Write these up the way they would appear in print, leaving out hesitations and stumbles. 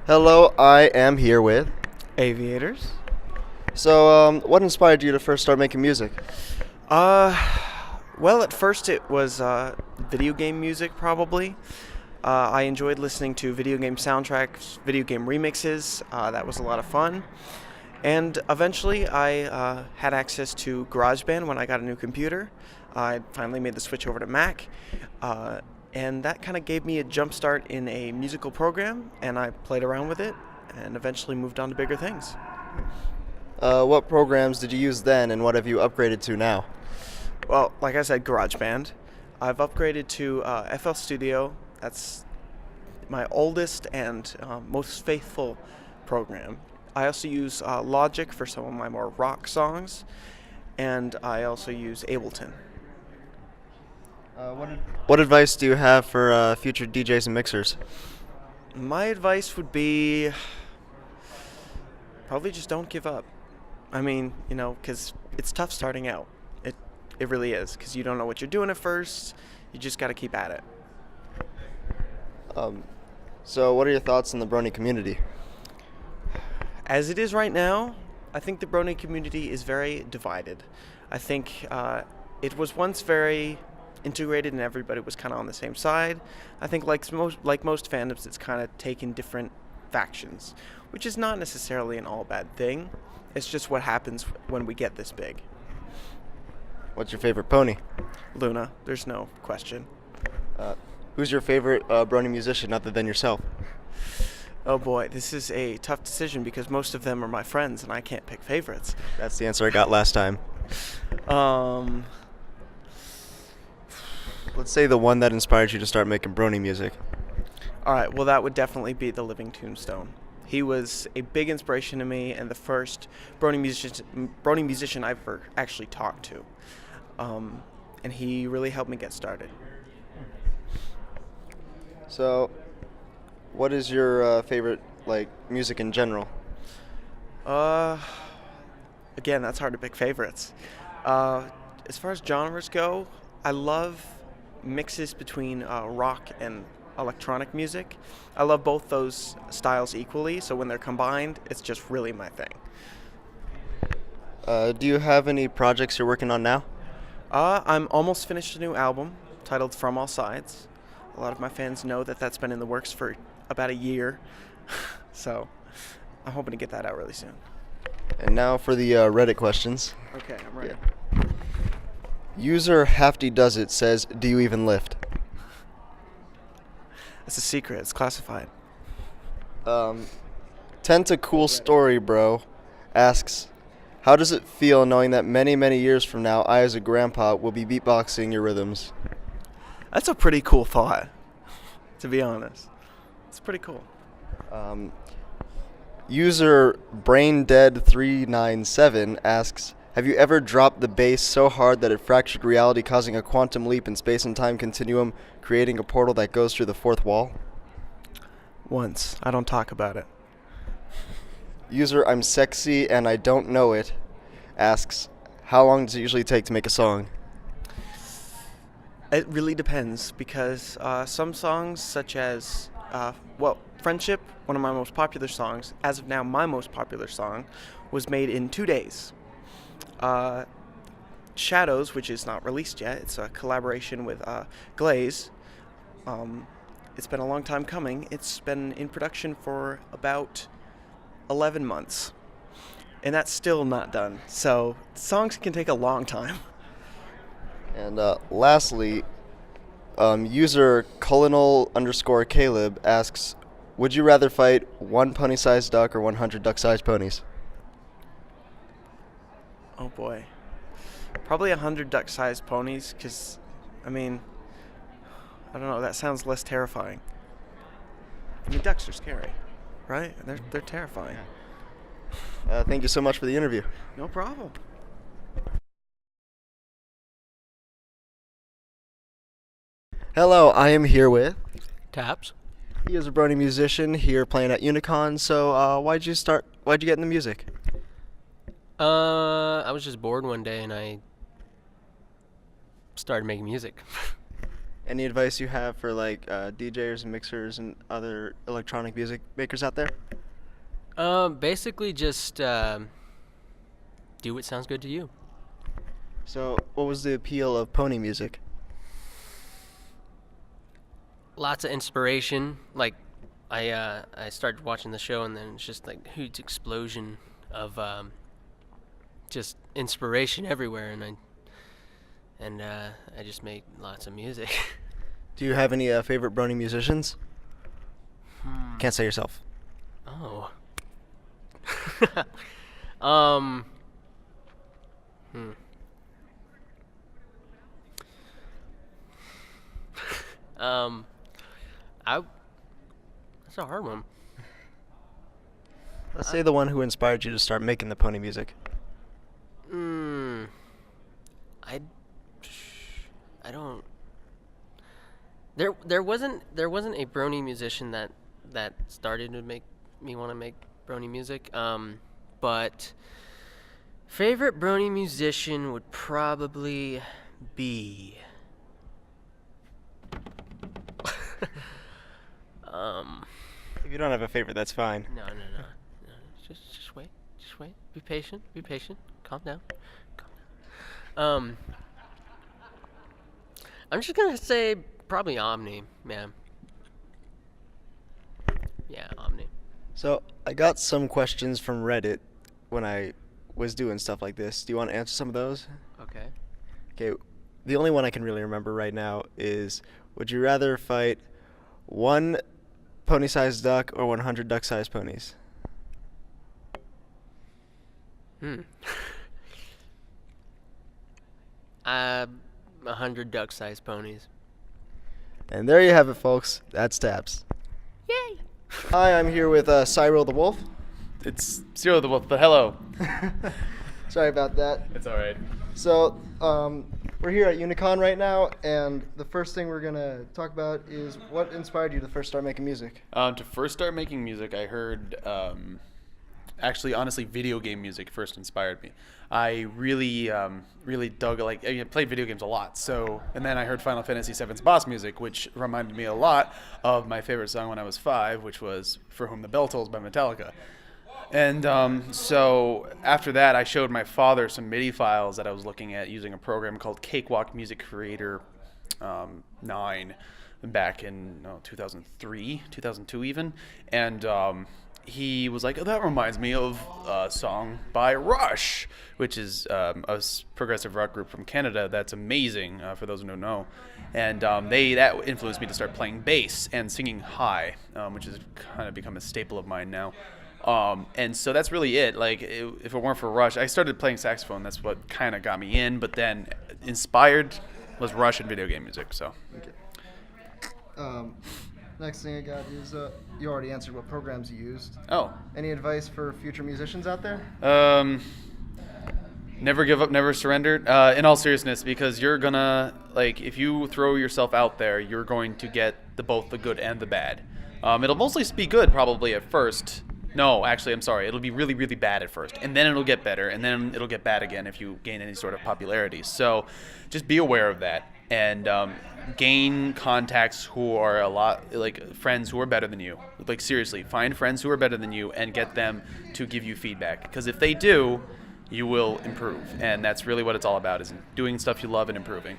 Hello, I am here with. Aviators. So, what inspired you to first start making music? Uh, well, at first it was video game music, probably. I enjoyed listening to video game soundtracks, video game remixes. That was a lot of fun. And eventually, I had access to GarageBand when I got a new computer. I finally made the switch over to Mac. Uh, and that kind of gave me a jump start in a musical program, and I played around with it and eventually moved on to bigger things. What programs did you use then, and what have you upgraded to now? Well, like I said, GarageBand. I've upgraded to FL Studio. That's my oldest and most faithful program. I also use Logic for some of my more rock songs, and I also use Ableton. What advice do you have for future DJs and mixers? My advice would be probably just don't give up. I mean, because it's tough starting out. It really is, because you don't know what you're doing at first. You just got to keep at it. Um, so, what are your thoughts on the Brony community? As it is right now, I think the Brony community is very divided. I think it was once very integrated and everybody was kind of on the same side. I think like most fandoms, it's kind of taken different factions, which is not necessarily an all bad thing. It's just what happens when we get this big. What's your favorite pony? Luna, there's no question. Uh, who's your favorite Brony musician other than yourself? Oh boy, this is a tough decision because most of them are my friends and I can't pick favorites. That's the answer I got last time. Um, Let's say the one that inspired you to start making Brony music. all right, well, that would definitely be the Living Tombstone. He was a big inspiration to me and the first Brony musician I've ever actually talked to. And he really helped me get started. So, what is your favorite music in general? Uh, Again, that's hard to pick favorites. Uh, as far as genres go, I love mixes between rock and electronic music. I love both those styles equally, so when they're combined, it's just really my thing. Do you have any projects you're working on now? I'm almost finished a new album titled From All Sides. A lot of my fans know that that's been in the works for about a year, so I'm hoping to get that out really soon. And now for the Reddit questions. Okay, I'm ready. User Hafty Does It says, "Do you even lift?" It's a secret. It's classified. Um, Tenta Cool Story Bro asks, "How does it feel knowing that many, many years from now, I as a grandpa will be beatboxing your rhythms?" That's a pretty cool thought, to be honest. It's pretty cool. Um, User BrainDead397 asks, "Have you ever dropped the bass so hard that it fractured reality, causing a quantum leap in space and time continuum, creating a portal that goes through the fourth wall?" Once. I don't talk about it. User I'm Sexy and I Don't Know It asks, "How long does it usually take to make a song?" It really depends because some songs, such as, Friendship, one of my most popular songs, as of now, my most popular song, was made in 2 days. Uh, Shadows, which is not released yet, it's a collaboration with Glaze. It's been a long time coming. It's been in production for about 11 months, and that's still not done. So songs can take a long time. And lastly, user Colonel_Caleb asks, "Would you rather fight one pony-sized duck or 100 duck-sized ponies?" Oh boy. Probably 100 duck-sized ponies, because, I mean, I don't know, that sounds less terrifying. I mean, ducks are scary, right? They're terrifying. Thank you so much for the interview. No problem. Hello, I am here with. Taps. He is a Brony musician here playing at Unicon. So, why'd you start? Why'd you get into music? I was just bored one day and I started making music. Any advice you have for like DJs and mixers and other electronic music makers out there? Basically just do what sounds good to you. So, what was the appeal of pony music? Lots of inspiration. Like I started watching the show and then it's just like huge explosion of just inspiration everywhere, and I just made lots of music. Do you have any favorite Brony musicians? Can't say yourself. Oh. um. Hmm. I. That's a hard one. Let's say the one who inspired you to start making the pony music. I. I don't. There wasn't a Brony musician that started to make me want to make Brony music. But favorite Brony musician would probably be If you don't have a favorite, that's fine. no. Just wait. Be patient. Calm down. I'm just gonna say probably Omni, man. Yeah, Omni. So, I got some questions from Reddit when I was doing stuff like this. Do you want to answer some of those? Okay. Okay, the only one I can really remember right now is, would you rather fight one pony-sized duck or 100 duck-sized ponies? 100 duck-sized ponies. And there you have it, folks. That's Taps. Yay! Hi, I'm here with Cyril the Wolf. It's Cyril the Wolf, but hello. Sorry about that. It's all right. So, we're here at Unicon right now, and the first thing we're going to talk about is what inspired you to first start making music? To first start making music, I heard, actually, honestly, video game music first inspired me. I really dug, I played video games a lot, and then I heard Final Fantasy VII's boss music, which reminded me a lot of my favorite song when I was 5, which was For Whom the Bell Tolls by Metallica. And so after that, I showed my father some MIDI files that I was looking at using a program called Cakewalk Music Creator 9 back in 2003, 2002 even. And he was like, oh, that reminds me of a song by Rush, which is a progressive rock group from Canada that's amazing, for those who don't know. And that influenced me to start playing bass and singing high, which has kind of become a staple of mine now. And so that's really it. If it weren't for Rush, I started playing saxophone. That's what kind of got me in. But then inspired was Rush and video game music. So. Okay. Next thing I got is you already answered what programs you used. Oh. Any advice for future musicians out there? Never give up, never surrender. In all seriousness, because you're gonna if you throw yourself out there, you're going to get both the good and the bad. It'll mostly be good probably at first. No, actually, I'm sorry. It'll be really, really bad at first, and then it'll get better, and then it'll get bad again if you gain any sort of popularity. So just be aware of that, and gain contacts who are a lot, friends who are better than you. Seriously, find friends who are better than you and get them to give you feedback, because if they do, you will improve, and that's really what it's all about, is doing stuff you love and improving.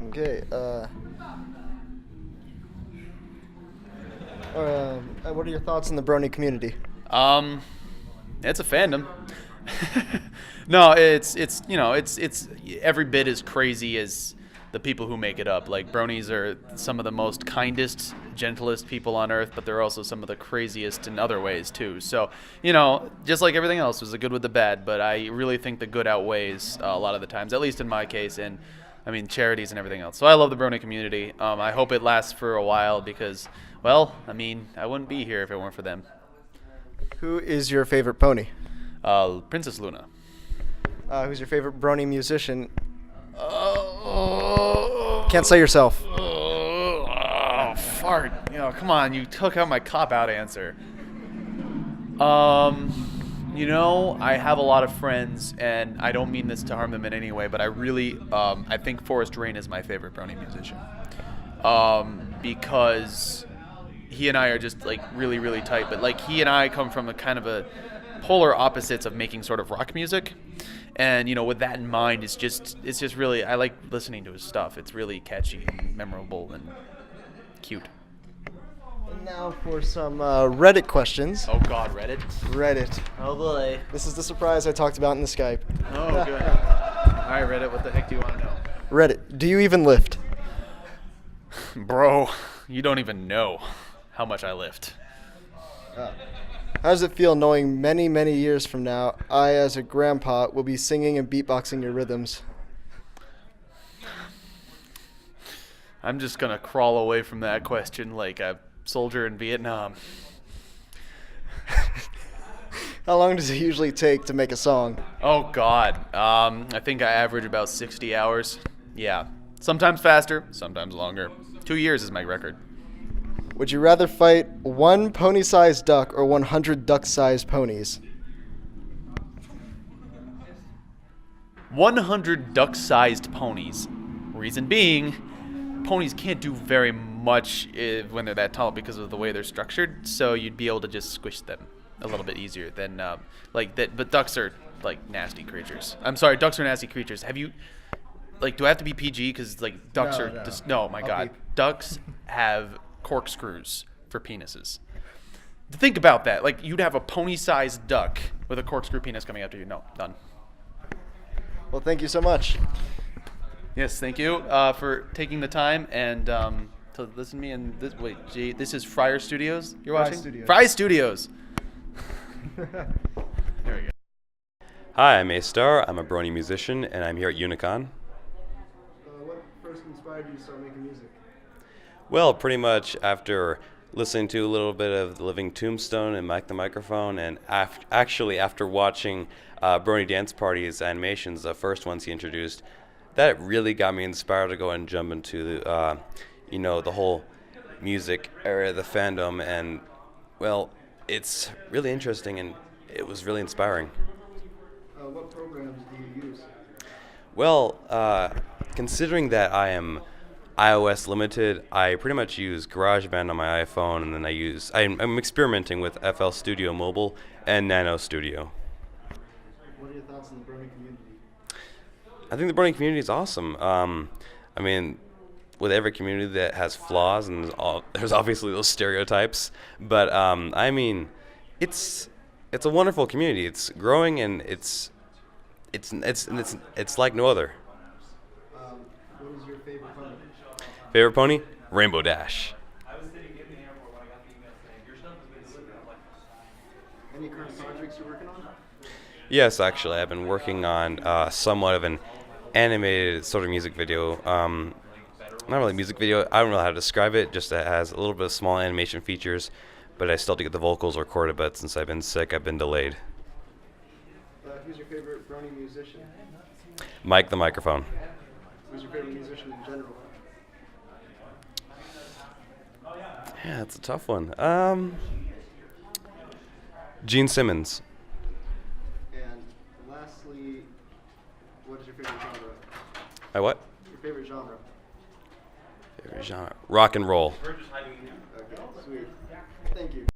Okay, what are your thoughts on the Brony community? It's a fandom. No, it's every bit as crazy as the people who make it up. Bronies are some of the most kindest, gentlest people on earth, but they're also some of the craziest in other ways too. So, just like everything else, there's the good with the bad, but I really think the good outweighs a lot of the times, at least in my case, and charities and everything else. So I love the Brony community. I hope it lasts for a while because, I wouldn't be here if it weren't for them. Who is your favorite pony? Princess Luna. Who's your favorite Brony musician? Can't say yourself. Fart. Come on, you took out my cop-out answer. You know, I have a lot of friends, and I don't mean this to harm them in any way, but I really, I think Forrest Rain is my favorite Brony musician. Because he and I are just like really, really tight. But like he and I come from a kind of a polar opposites of making sort of rock music. And you know, with that in mind, it's just really, I like listening to his stuff. It's really catchy and memorable and cute. And now for some Reddit questions. Oh God, Reddit. Reddit. Oh boy. This is the surprise I talked about in the Skype. Oh, good. All right, Reddit. What the heck do you want to know? Reddit. Do you even lift? Bro, you don't even know how much I lift. How does it feel knowing many, many years from now, I, as a grandpa, will be singing and beatboxing your rhythms? I'm just going to crawl away from that question like a soldier in Vietnam. How long does it usually take to make a song? Oh, God. I think I average about 60 hours. Yeah. Sometimes faster, sometimes longer. 2 years is my record. Would you rather fight one pony-sized duck or 100 duck-sized ponies? 100 duck-sized ponies. Reason being, ponies can't do very much when they're that tall because of the way they're structured, so you'd be able to just squish them a little bit easier than like that. But ducks are like nasty creatures. I'm sorry, ducks are nasty creatures. Have you like? Do I have to be PG? Because like ducks No, are no. just no. My I'll God, be- ducks have corkscrews for penises. Think about that. Like you'd have a pony-sized duck with a corkscrew penis coming after you. No, done. Well, thank you so much. Yes, thank you for taking the time and to listen to me. And this, wait, gee, this is Fryer Studios you're Fry watching? Studios. Fry Studios. There we go. Hi, I'm A-Star. I'm a Brony musician, and I'm here at Unicon. What first inspired you to start making music? Well, pretty much after listening to a little bit of The Living Tombstone and Mike the Microphone, and actually after watching Brony Dance Party's animations, the first ones he introduced, that really got me inspired to go and jump into the whole music area, the fandom, and well, it's really interesting and it was really inspiring. What programs do you use? Well, considering that I am iOS limited, I pretty much use GarageBand on my iPhone, and then I'm experimenting with FL Studio Mobile and Nano Studio. What are your thoughts on the Brony community? I think the Brony community is awesome. I mean, with every community that has flaws, and there's obviously those stereotypes, but I mean, it's a wonderful community. It's growing, and it's like no other. What is your favorite pony? Favorite pony? Rainbow Dash. Any current projects you're working on? Yes, actually, I've been working on somewhat of an animated sort of music video. Not really music video. I don't know how to describe it. Just that it has a little bit of small animation features, but I still have to get the vocals recorded. But since I've been sick, I've been delayed. Who's your favorite Brony musician? Mike the Microphone. Who's your favorite musician in general? Yeah, that's a tough one. Gene Simmons. And lastly, what is your favorite genre? My what? Your favorite genre? Favorite genre? Rock and roll. Okay, sweet. Thank you.